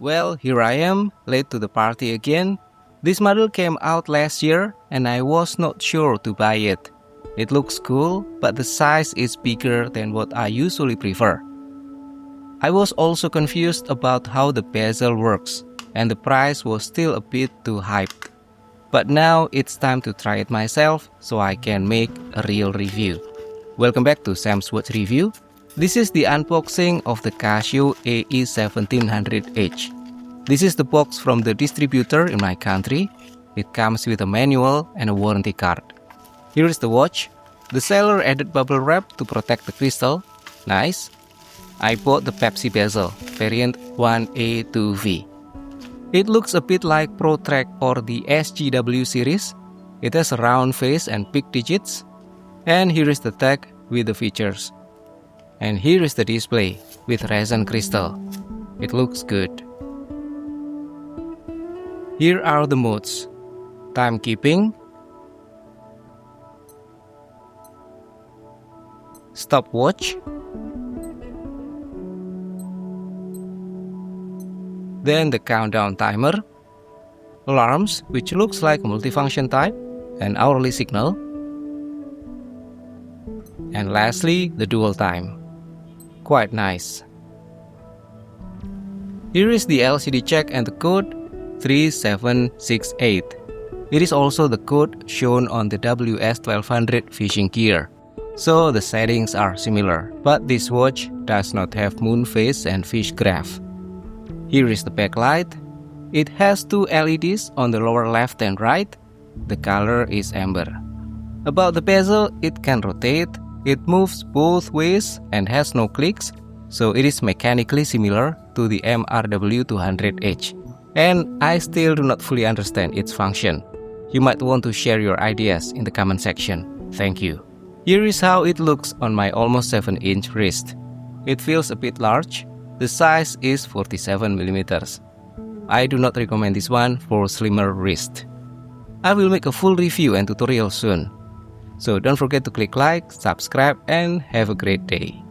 Well, here I am, late to the party again. This model came out last year and I was not sure to buy it. It looks cool, but the size is bigger than what I usually prefer. I was also confused about how the bezel works, and the price was still a bit too hyped. But now it's time to try it myself so I can make a real review. Welcome back to Sam's Watch Review. This is the unboxing of the Casio AE1700H. This is the box from the distributor in my country. It comes with a manual and a warranty card. Here is the watch. The seller added bubble wrap to protect the crystal. Nice. I bought the Pepsi bezel, variant 1A2V. It looks a bit like ProTrack or the SGW series. It has a round face and big digits. And here is the tag with the features. And here is the display with resin crystal. It looks good. Here are the modes: timekeeping, stopwatch, then the countdown timer, alarms, which looks like a multifunction type, an hourly signal, and lastly the dual time. Quite nice. Here is the LCD check and the code 3768. It is also the code shown on the WS1200 fishing gear. So the settings are similar, but this watch does not have moon phase and fish graph. Here is the backlight. It has two LEDs on the lower left and right. The color is amber. About the bezel, it can rotate. It moves both ways and has no clicks, so it is mechanically similar to the MRW200H. And I still do not fully understand its function. You might want to share your ideas in the comment section. Thank you. Here is how it looks on my almost 7-inch wrist. It feels a bit large. The size is 47mm. I do not recommend this one for slimmer wrist. I will make a full review and tutorial soon. So don't forget to click like, subscribe, and have a great day.